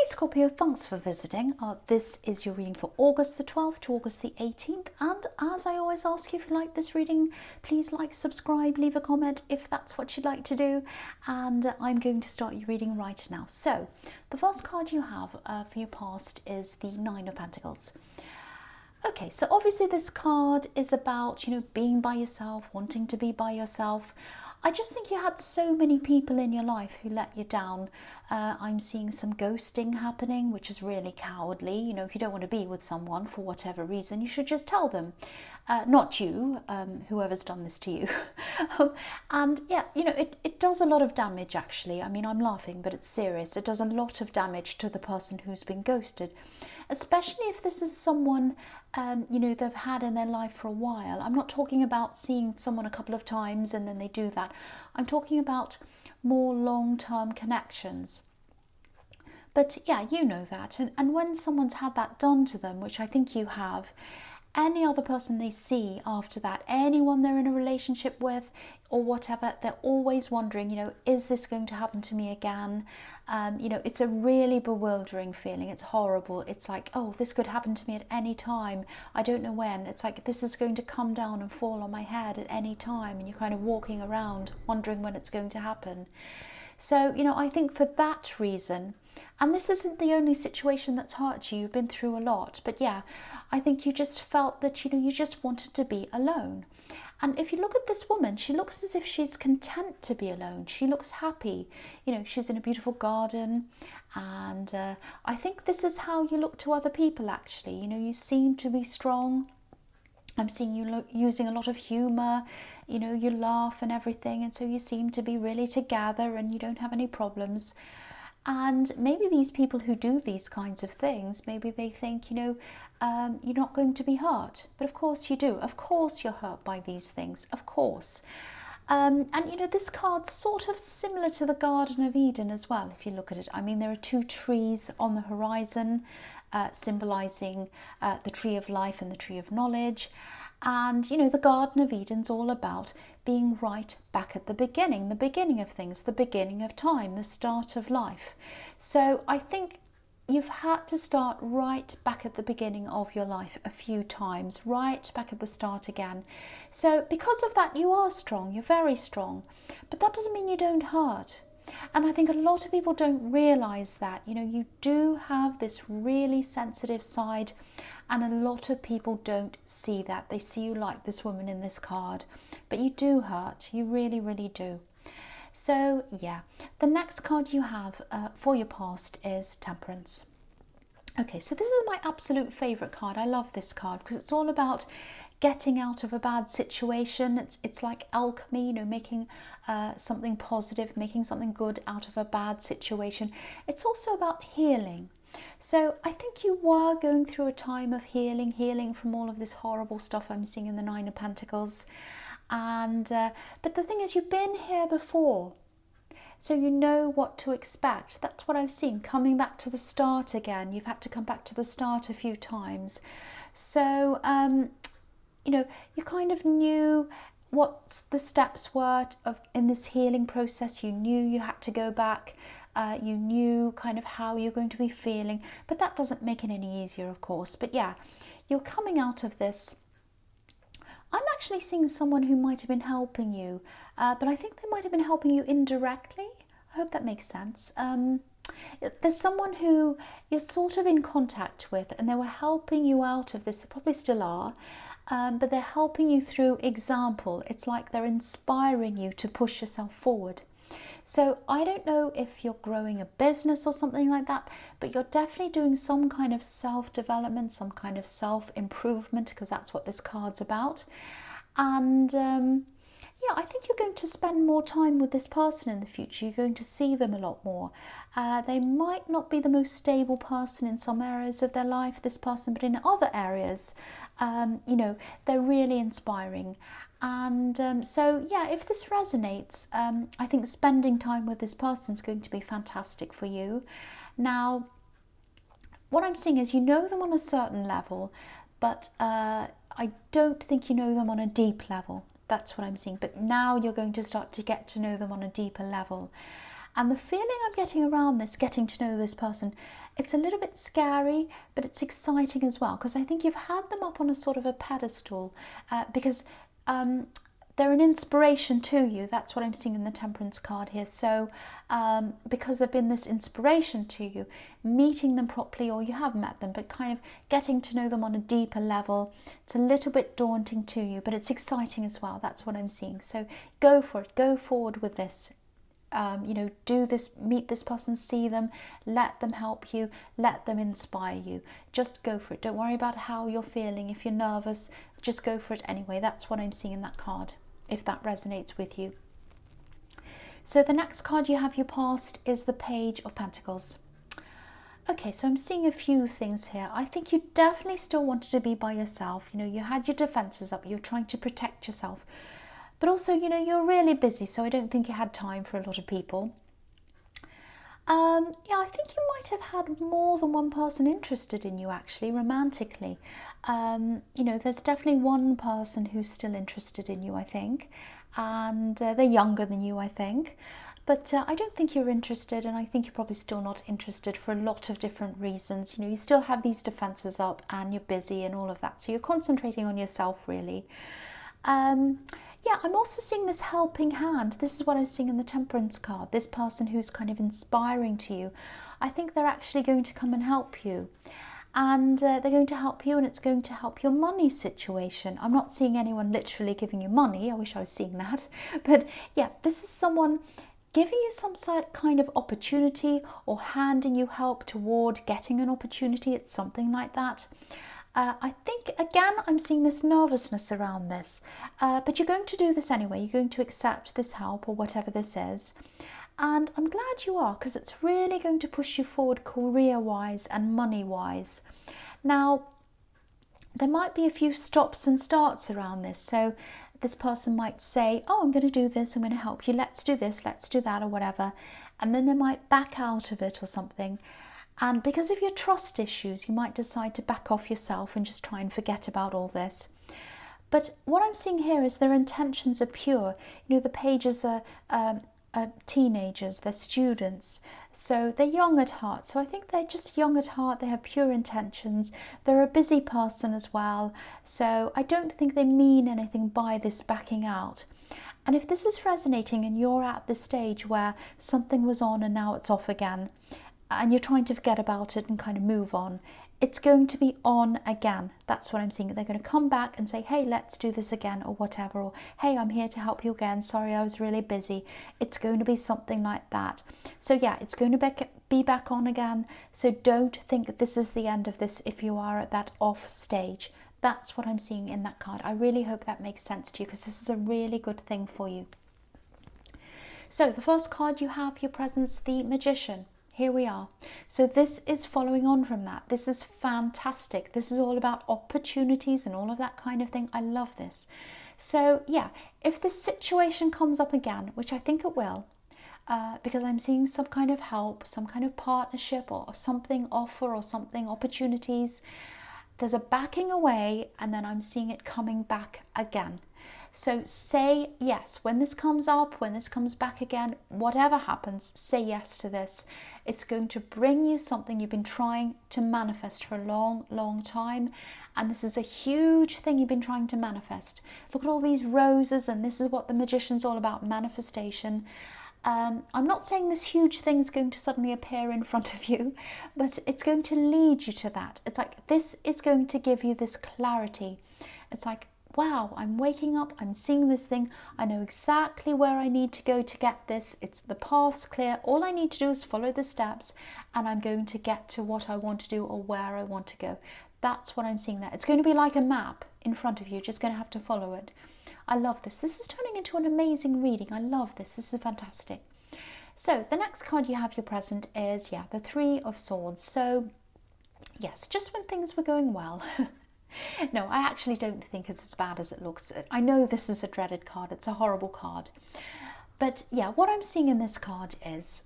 Scorpio, thanks for visiting. This is your reading for August the 12th to August the 18th. And as I always ask you, if you like this reading, please like, subscribe, leave a comment if that's what you'd like to do. And I'm going to start your reading right now. So the first card you have for your past is the Nine of Pentacles. Okay, so obviously this card is about, being by yourself, wanting to be by yourself. I just think you had so many people in your life who let you down. I'm seeing some ghosting happening, which is really cowardly. If you don't want to be with someone for whatever reason, you should just tell them. Not you, whoever's done this to you. And yeah, it does a lot of damage actually. I mean, I'm laughing, but it's serious. It does a lot of damage to the person who's been ghosted. Especially if this is someone, they've had in their life for a while. I'm not talking about seeing someone a couple of times and then they do that. I'm talking about more long-term connections. But yeah, you know that. And when someone's had that done to them, which I think you have, any other person they see after that, anyone they're in a relationship with or whatever, they're always wondering, is this going to happen to me again? It's a really bewildering feeling. It's horrible. It's like, oh, this could happen to me at any time. I don't know when. It's like this is going to come down and fall on my head at any time. And you're kind of walking around wondering when it's going to happen. So, I think for that reason, and this isn't the only situation that's hurt you, you've been through a lot, but yeah, I think you just felt that, you just wanted to be alone. And if you look at this woman, she looks as if she's content to be alone. She looks happy. She's in a beautiful garden. And I think this is how you look to other people, actually. You seem to be strong. I'm seeing you using a lot of humour, you laugh and everything, and so you seem to be really together and you don't have any problems. And maybe these people who do these kinds of things, maybe they think, you're not going to be hurt. But of course you do. Of course you're hurt by these things, of course. And this card's sort of similar to the Garden of Eden as well, if you look at it. I mean, there are two trees on the horizon, symbolising the tree of life and the tree of knowledge. And, the Garden of Eden's all about being right back at the beginning of things, the beginning of time, the start of life. So I think you've had to start right back at the beginning of your life a few times, right back at the start again. So because of that, you are strong, you're very strong, but that doesn't mean you don't hurt. And I think a lot of people don't realise that, you do have this really sensitive side, and a lot of people don't see that. They see you like this woman in this card, but you do hurt, you really, really do. So yeah, the next card you have for your past is Temperance. Okay, so this is my absolute favourite card. I love this card because it's all about getting out of a bad situation. It's like alchemy, making something positive, making something good out of a bad situation. It's also about healing. So I think you were going through a time of healing from all of this horrible stuff I'm seeing in the Nine of Pentacles. And but the thing is, you've been here before, so you know what to expect. That's what I've seen, coming back to the start again. You've had to come back to the start a few times. So you kind of knew what the steps were in this healing process. You knew you had to go back. You knew kind of how you're going to be feeling, but that doesn't make it any easier, of course. But yeah, you're coming out of this. I'm actually seeing someone who might have been helping you, but I think they might have been helping you indirectly. I hope that makes sense. There's someone who you're sort of in contact with, and they were helping you out of this. They probably still are. But they're helping you through example. It's like they're inspiring you to push yourself forward. So I don't know if you're growing a business or something like that, but you're definitely doing some kind of self-development, some kind of self-improvement, because that's what this card's about. And yeah, I think you're going to spend more time with this person in the future. You're going to see them a lot more. They might not be the most stable person in some areas of their life, this person, but in other areas, they're really inspiring. And so, yeah, if this resonates, I think spending time with this person is going to be fantastic for you. Now, what I'm seeing is you know them on a certain level, but I don't think you know them on a deep level. That's what I'm seeing. But now you're going to start to get to know them on a deeper level. And the feeling I'm getting around this, getting to know this person, it's a little bit scary, but it's exciting as well, because I think you've had them up on a sort of a pedestal, because they're an inspiration to you. That's what I'm seeing in the Temperance card here. So because they've been this inspiration to you, meeting them properly, or you have met them, but kind of getting to know them on a deeper level, it's a little bit daunting to you, but it's exciting as well. That's what I'm seeing. So go for it. Go forward with this. You know, do this, meet this person, see them, let them help you, let them inspire you. Just go for it. Don't worry about how you're feeling. If you're nervous, just go for it anyway. That's what I'm seeing in that card, if that resonates with you. So the next card you have, your past, is the Page of Pentacles. Okay, so I'm seeing a few things here. I think you definitely still wanted to be by yourself. You know, you had your defenses up, you're trying to protect yourself. But also, you know, you're really busy, so I don't think you had time for a lot of people. Yeah, I think you might have had more than one person interested in you, actually, romantically. You know, there's definitely one person who's still interested in you, I think. And they're younger than you, I think. But I don't think you're interested, and I think you're probably still not interested for a lot of different reasons. You know, you still have these defenses up, and you're busy and all of that. So you're concentrating on yourself, really. Yeah, I'm also seeing this helping hand. This is what I'm seeing in the Temperance card. This person who's kind of inspiring to you. I think they're actually going to come and help you. And they're going to help you, and it's going to help your money situation. I'm not seeing anyone literally giving you money. I wish I was seeing that. But yeah, this is someone giving you some kind of opportunity, or handing you help toward getting an opportunity. It's something like that. I think, again, I'm seeing this nervousness around this, but you're going to do this anyway. You're going to accept this help, or whatever this is. And I'm glad you are, because it's really going to push you forward career-wise and money-wise. Now, there might be a few stops and starts around this. So this person might say, oh, I'm going to do this, I'm going to help you, let's do this, let's do that, or whatever. And then they might back out of it or something. And because of your trust issues, you might decide to back off yourself and just try and forget about all this. But what I'm seeing here is their intentions are pure. You know, the pages are teenagers, they're students, so they're young at heart. So I think they're just young at heart, they have pure intentions, they're a busy person as well. So I don't think they mean anything by this backing out. And if this is resonating and you're at the stage where something was on and now it's off again, and you're trying to forget about it and kind of move on, it's going to be on again. That's what I'm seeing. They're going to come back and say, hey, let's do this again, or whatever, or hey, I'm here to help you again, sorry, I was really busy. It's going to be something like that. So yeah, it's going to be back on again. So don't think that this is the end of this if you are at that off stage. That's what I'm seeing in that card. I really hope that makes sense to you, because this is a really good thing for you. So the first card you have, your presence, the Magician. Here we are. So this is following on from that. This is fantastic. This is all about opportunities and all of that kind of thing. I love this. So yeah, if this situation comes up again, which I think it will, because I'm seeing some kind of help, some kind of partnership, or something offer, or something opportunities, there's a backing away, and then I'm seeing it coming back again. So say yes. When this comes up, when this comes back again, whatever happens, say yes to this. It's going to bring you something you've been trying to manifest for a long, long time. And this is a huge thing you've been trying to manifest. Look at all these roses, and this is what the Magician's all about, manifestation. I'm not saying this huge thing's going to suddenly appear in front of you, but it's going to lead you to that. It's like, this is going to give you this clarity. It's like, wow, I'm waking up, I'm seeing this thing, I know exactly where I need to go to get this, it's the path's clear, all I need to do is follow the steps, and I'm going to get to what I want to do, or where I want to go. That's what I'm seeing there. It's going to be like a map in front of you, you're just going to have to follow it. I love this. This is turning into an amazing reading. I love this. This is fantastic. So the next card you have, your present, is, yeah, the Three of Swords. So yes, just when things were going well. No, I actually don't think it's as bad as it looks. I know this is a dreaded card. It's a horrible card. But yeah, what I'm seeing in this card is,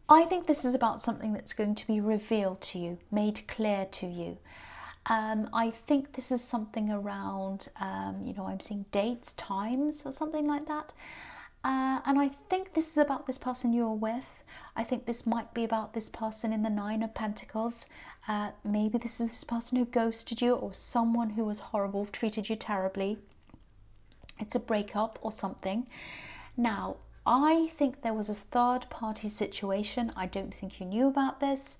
I think this is about something that's going to be revealed to you, made clear to you. I think this is something around, you know, I'm seeing dates, times, or something like that. And I think this is about this person you're with. I think this might be about this person in the Nine of Pentacles. Maybe this is this person who ghosted you, or someone who was horrible, treated you terribly. It's a breakup or something. Now, I think there was a third party situation. I don't think you knew about this.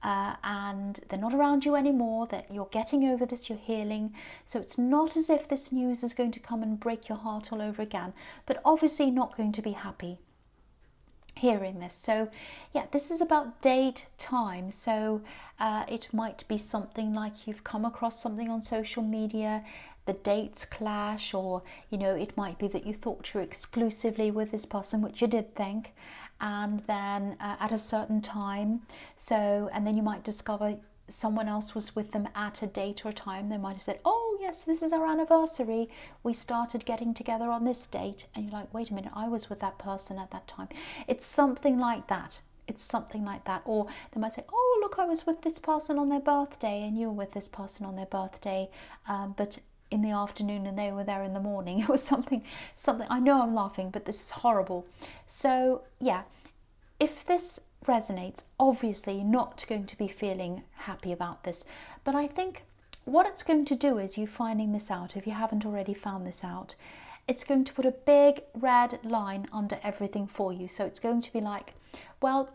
And they're not around you anymore, that you're getting over this, you're healing. So it's not as if this news is going to come and break your heart all over again, but obviously not going to be happy hearing this. So yeah, this is about date, time. So it might be something like you've come across something on social media, the dates clash, or you know, it might be that you thought you were exclusively with this person, which you did think, and then at a certain time, so, and then you might discover someone else was with them at a date or a time. They might have said, oh yes, this is our anniversary, we started getting together on this date, and you're like, wait a minute, I was with that person at that time. It's something like that. It's something like that. Or they might say, oh look, I was with this person on their birthday, and you were with this person on their birthday, but in the afternoon and they were there in the morning. It was something, I know I'm laughing, but this is horrible. So yeah, if this resonates, obviously you're not going to be feeling happy about this, but I think what it's going to do is you finding this out, if you haven't already found this out, it's going to put a big red line under everything for you. So it's going to be like, well,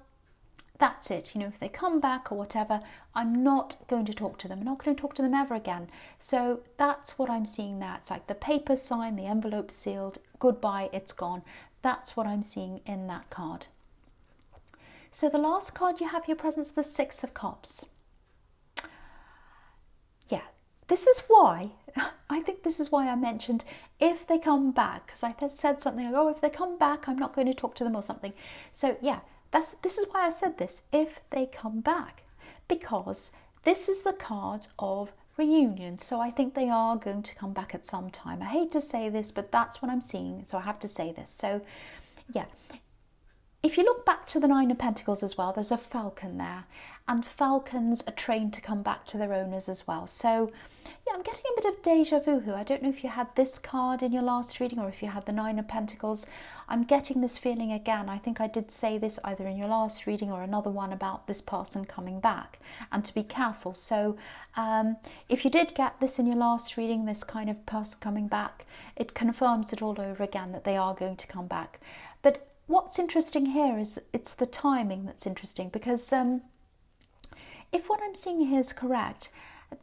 that's it, you know, if they come back or whatever, I'm not going to talk to them. I'm not going to talk to them ever again. So that's what I'm seeing there. It's like the paper signed, the envelope sealed, goodbye, it's gone. That's what I'm seeing in that card. So the last card you have your presence, the Six of Cups. Yeah, this is why, I think this is why I mentioned if they come back, because I said something like, oh, if they come back, I'm not going to talk to them or something. So yeah, this is why I said this, if they come back, because this is the card of reunion. So I think they are going to come back at some time. I hate to say this, but that's what I'm seeing, so I have to say this. So yeah, if you look back to the Nine of Pentacles as well, there's a falcon there, and falcons are trained to come back to their owners as well. So yeah, I'm getting a bit of deja vu here. I don't know if you had this card in your last reading or if you had the Nine of Pentacles. I'm getting this feeling again. I think I did say this either in your last reading or another one about this person coming back, and to be careful. So if you did get this in your last reading, this kind of person coming back, it confirms it all over again that they are going to come back. But what's interesting here is it's the timing that's interesting, because if what I'm seeing here is correct,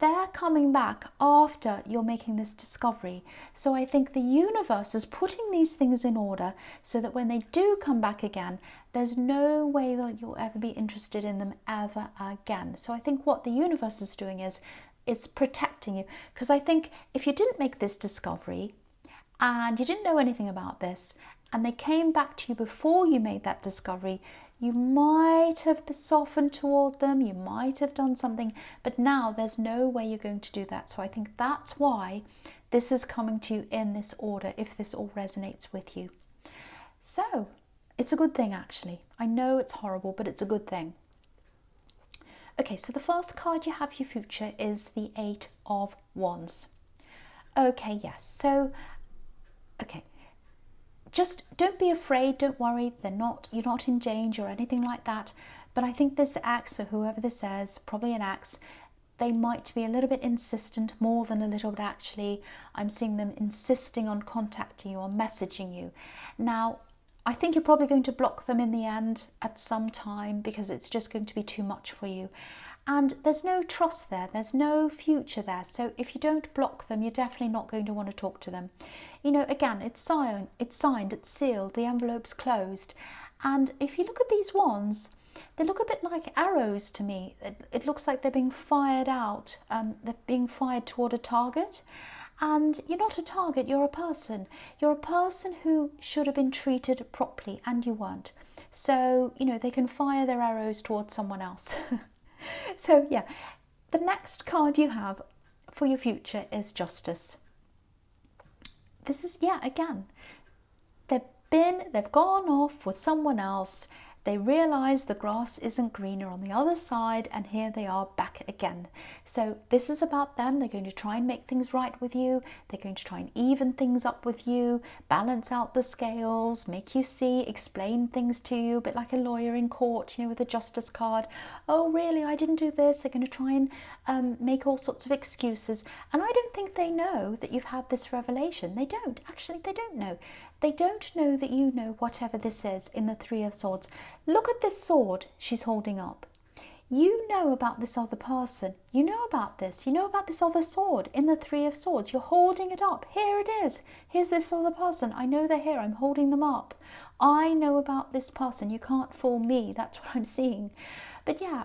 they're coming back after you're making this discovery. So I think the universe is putting these things in order so that when they do come back again, there's no way that you'll ever be interested in them ever again. So I think what the universe is doing is protecting you, because I think if you didn't make this discovery and you didn't know anything about this, and they came back to you before you made that discovery, you might have softened toward them, you might have done something, but now there's no way you're going to do that. So I think that's why this is coming to you in this order, if this all resonates with you. So it's a good thing, actually. I know it's horrible, but it's a good thing. Okay, so the first card you have for your future is the Eight of Wands. Okay, yes, so, okay. Just don't be afraid, don't worry, you're not in danger or anything like that. But I think this ex, or whoever this is, probably an ex, they might be a little bit insistent, more than a little bit actually. I'm seeing them insisting on contacting you or messaging you. Now, I think you're probably going to block them in the end at some time, because it's just going to be too much for you. And there's no trust there, there's no future there. So if you don't block them, you're definitely not going to want to talk to them. You know, again, it's signed, it's sealed, the envelope's closed. And if you look at these wands, they look a bit like arrows to me. It looks like they're being fired out, they're being fired toward a target. And you're not a target, you're a person. You're a person who should have been treated properly, and you weren't. So, you know, they can fire their arrows towards someone else. So yeah, the next card you have for your future is Justice. This is, yeah, again, they've gone off with someone else. They realize the grass isn't greener on the other side, and here they are back again. So this is about them. They're going to try and make things right with you. They're going to try and even things up with you, balance out the scales, make you see, explain things to you, a bit like a lawyer in court, you know, with a justice card. Oh, really? I didn't do this. They're going to try and make all sorts of excuses. And I don't think they know that you've had this revelation. They don't. Actually, they don't know. They don't know that you know whatever this is in the Three of Swords. Look at this sword she's holding up. You know about this other person. You know about this. You know about this other sword in the Three of Swords. You're holding it up. Here it is. Here's this other person. I know they're here. I'm holding them up. I know about this person. You can't fool me. That's what I'm seeing. But yeah,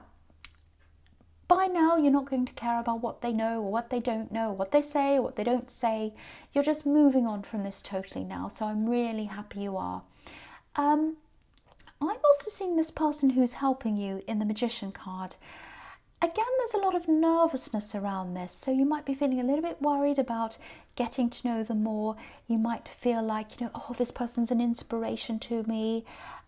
by now you're not going to care about what they know or what they don't know, or what they say or what they don't say. You're just moving on from this totally now. So I'm really happy you are. I'm also seeing this person who's helping you in the Magician card. Again, there's a lot of nervousness around this. So you might be feeling a little bit worried about getting to know them more. You might feel like, you know, oh, this person's an inspiration to me.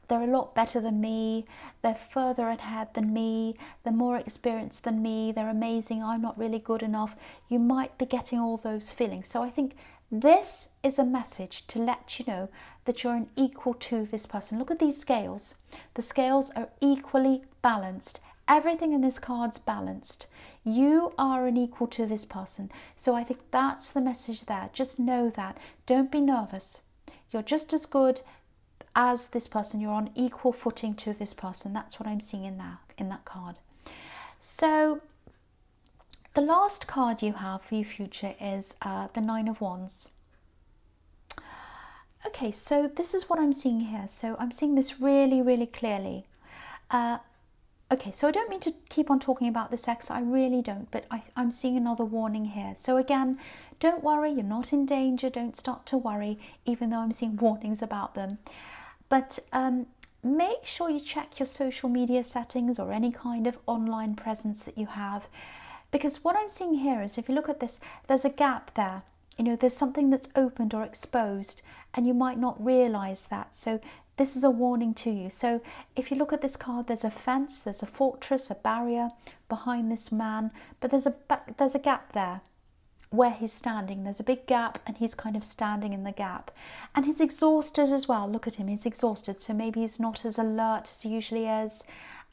They're a lot better than me. They're further ahead than me. They're more experienced than me. They're amazing. I'm not really good enough. You might be getting all those feelings. So I think this is a message to let you know that you're an equal to this person. Look at these scales. The scales are equally balanced. Everything in this card's balanced. You are an equal to this person. So I think that's the message there. Just know that. Don't be nervous. You're just as good as this person. You're on equal footing to this person. That's what I'm seeing in that card. So the last card you have for your future is the Nine of Wands. Okay, so this is what I'm seeing here. So I'm seeing this really, really clearly. Okay, so I don't mean to keep on talking about this ex, I really don't, but I'm seeing another warning here. So again, don't worry, you're not in danger, don't start to worry, even though I'm seeing warnings about them. But make sure you check your social media settings or any kind of online presence that you have. Because what I'm seeing here is, if you look at this, there's a gap there. You know, there's something that's opened or exposed, and you might not realize that. So this is a warning to you. So if you look at this card, there's a fence, there's a fortress, a barrier behind this man, but there's a gap there where he's standing. There's a big gap, and he's kind of standing in the gap. And he's exhausted as well. Look at him, he's exhausted. So maybe he's not as alert as he usually is,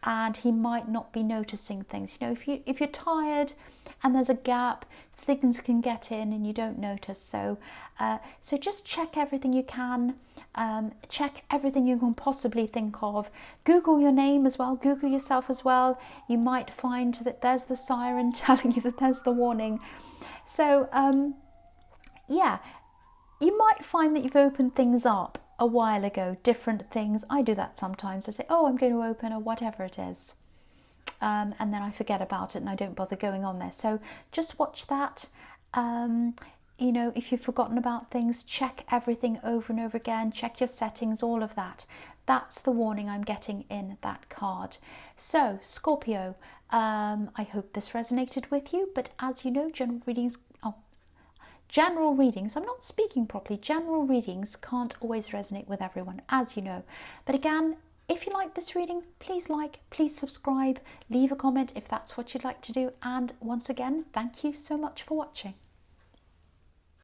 and he might not be noticing things. You know, if you're tired and there's a gap, things can get in and you don't notice. So so just check everything you can. Check everything you can possibly think of. Google your name as well. Google yourself as well. You might find that there's the siren telling you that there's the warning. So yeah, you might find that you've opened things up a while ago, different things. I do that sometimes. I say, oh, I'm going to open, or whatever it is. And then I forget about it and I don't bother going on there. So just watch that. You know, if you've forgotten about things, check everything over and over again. Check your settings, all of that. That's the warning I'm getting in that card. So, Scorpio, I hope this resonated with you. But as you know, general readings, I'm not speaking properly. General readings can't always resonate with everyone, as you know. But again, if you like this reading, please like, please subscribe, leave a comment if that's what you'd like to do. And once again, thank you so much for watching.